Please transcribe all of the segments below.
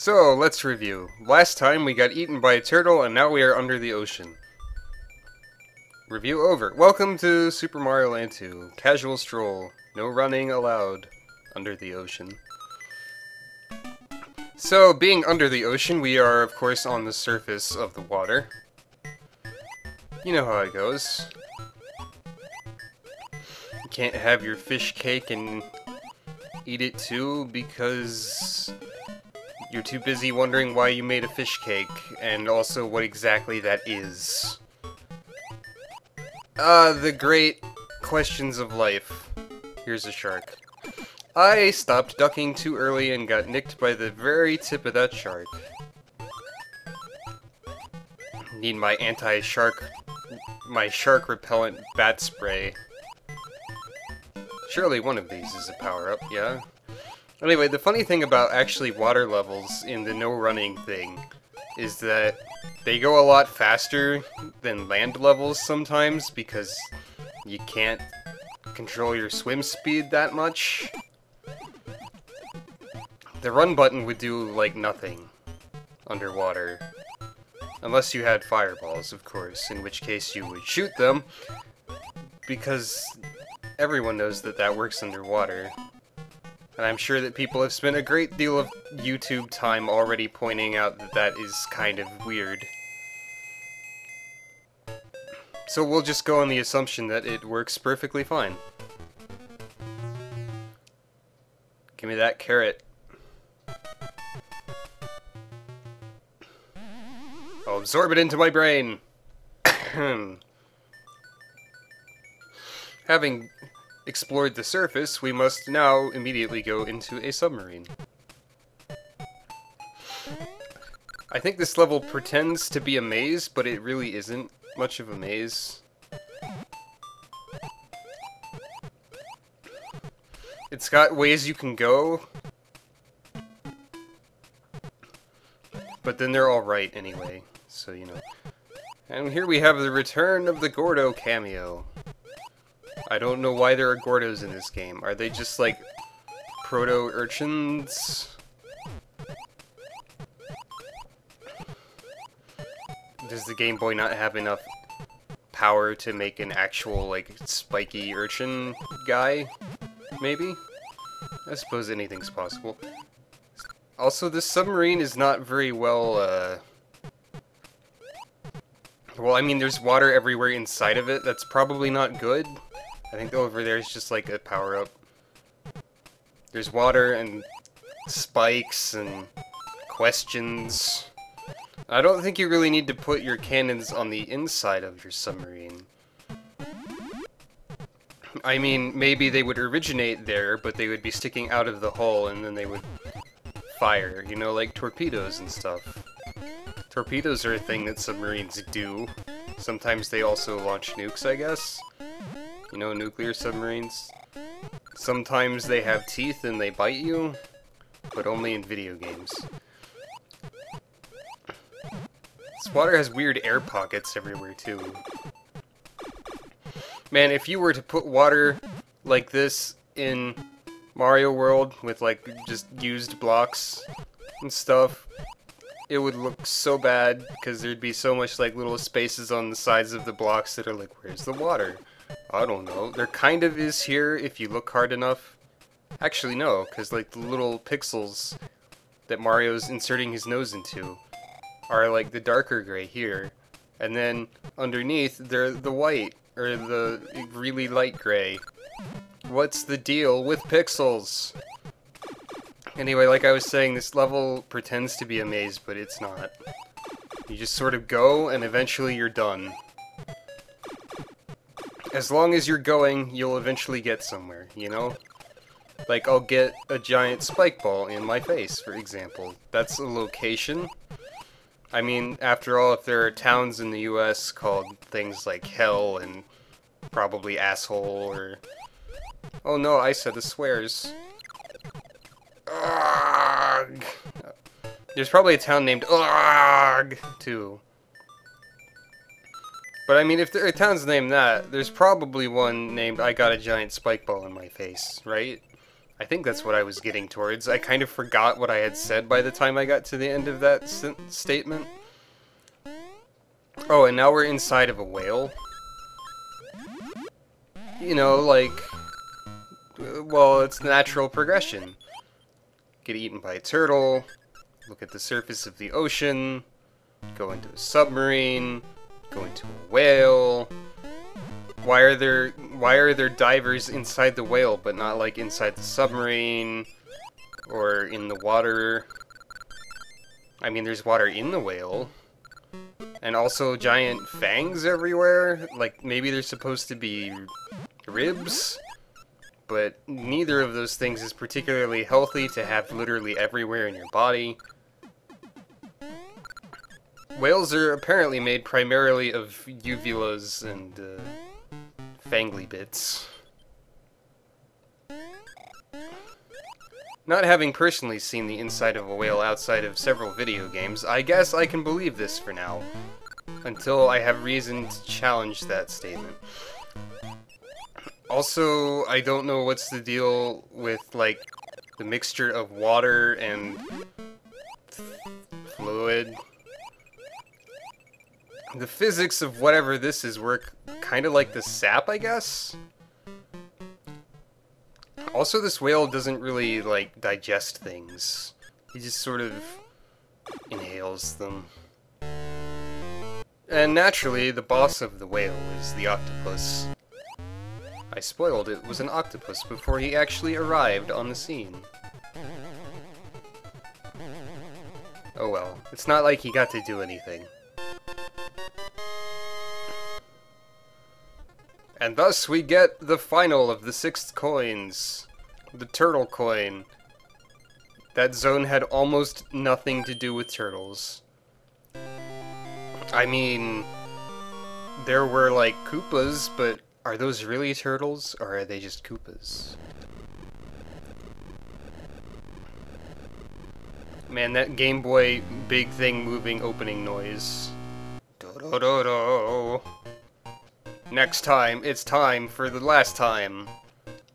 So, let's review. Last time we got eaten by a turtle and now we are under the ocean. Review over. Welcome to Super Mario Land 2. Casual stroll. No running allowed under the ocean. So, being under the ocean, we are of course on the surface of the water. You know how it goes. You can't have your fish cake and eat it too because you're too busy wondering why you made a fish cake, and also what exactly that is. The great questions of life. Here's a shark. I stopped ducking too early and got nicked by the very tip of that shark. Need my shark repellent bat spray. Surely one of these is a power-up, yeah? Anyway, the funny thing about actually water levels in the no running thing is that they go a lot faster than land levels sometimes because you can't control your swim speed that much. The run button would do like nothing underwater. Unless you had fireballs, of course, in which case you would shoot them because everyone knows that that works underwater. And I'm sure that people have spent a great deal of YouTube time already pointing out that that is kind of weird. So we'll just go on the assumption that it works perfectly fine. Give me that carrot. I'll absorb it into my brain. Having explored the surface, we must now immediately go into a submarine. I think this level pretends to be a maze, but it really isn't much of a maze. It's got ways you can go, but then they're all right anyway, so you know. And here we have the return of the Gordo cameo. I don't know why there are Gordos in this game. Are they just like proto-urchins? Does the Game Boy not have enough power to make an actual like spiky urchin guy? Maybe? I suppose anything's possible. Also, this submarine is not very well, well, I mean, there's water everywhere inside of it. That's probably not good. I think over there is just like a power-up. There's water and spikes and questions. I don't think you really need to put your cannons on the inside of your submarine. I mean, maybe they would originate there, but they would be sticking out of the hull and then they would fire, you know, like torpedoes and stuff. Torpedoes are a thing that submarines do. Sometimes they also launch nukes, I guess. You know, nuclear submarines. Sometimes they have teeth and they bite you, but only in video games. This water has weird air pockets everywhere, too. Man, if you were to put water like this in Mario World with, like, just used blocks and stuff, it would look so bad, because there'd be so much, like, little spaces on the sides of the blocks that are like, where's the water? I don't know. There kind of is here if you look hard enough. Actually, no, because, like, the little pixels that Mario's inserting his nose into are, like, the darker gray here. And then, underneath, they're the white, or the really light gray. What's the deal with pixels? Anyway, like I was saying, this level pretends to be a maze, but it's not. You just sort of go, and eventually you're done. As long as you're going, you'll eventually get somewhere, you know? Like, I'll get a giant spike ball in my face, for example. That's a location. I mean, after all, if there are towns in the US called things like Hell and probably Asshole or... Oh no, I said the swears. Ugh. There's probably a town named Ugh, too. But I mean, if there are towns named that, there's probably one named I got a giant spike ball in my face, right? I think that's what I was getting towards. I kind of forgot what I had said by the time I got to the end of that statement. Oh, and now we're inside of a whale. You know, like... well, it's natural progression. Get eaten by a turtle, look at the surface of the ocean, go into a submarine, go into a whale... Why are there divers inside the whale, but not like inside the submarine or in the water? I mean, there's water in the whale, and also giant fangs everywhere. Like maybe they're supposed to be ribs, but neither of those things is particularly healthy to have literally everywhere in your body. Whales are apparently made primarily of uvulas and fangly bits. Not having personally seen the inside of a whale outside of several video games, I guess I can believe this for now, until I have reason to challenge that statement. Also, I don't know what's the deal with, like, the mixture of water and fluid. The physics of whatever this is work kind of like the sap, I guess? Also, this whale doesn't really, like, digest things. He just sort of inhales them. And naturally, the boss of the whale is the octopus. I spoiled it was an octopus before he actually arrived on the scene. Oh well, it's not like he got to do anything. And thus we get the final of the 6 coins. The turtle coin. That zone had almost nothing to do with turtles. I mean, there were like Koopas, but are those really turtles, or are they just Koopas? Man, that Game Boy big thing moving opening noise. Do-do-do-do. Next time, it's time for the last time,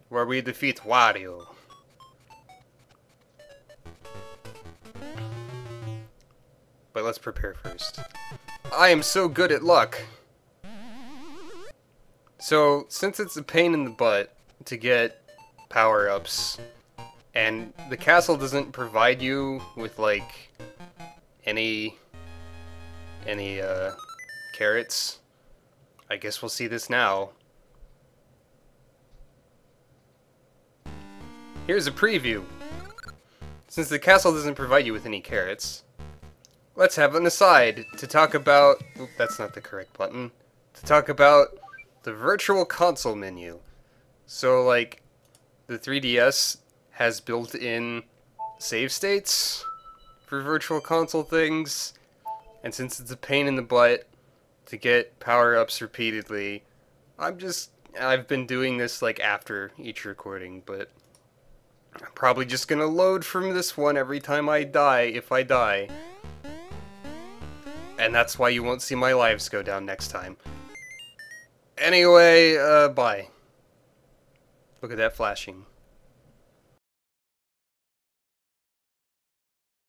where we defeat Wario. But let's prepare first. I am so good at luck! So, since it's a pain in the butt to get power-ups, and the castle doesn't provide you with, like, any carrots, I guess we'll see this now. Here's a preview. Since the castle doesn't provide you with any carrots, let's have an aside to talk about... Oop, that's not the correct button. To talk about the Virtual Console menu. So, like, the 3DS has built-in save states for Virtual Console things, and since it's a pain in the butt to get power-ups repeatedly, I've been doing this, like, after each recording, but I'm probably just gonna load from this one every time I die, if I die. And that's why you won't see my lives go down next time. Anyway, bye. Look at that flashing.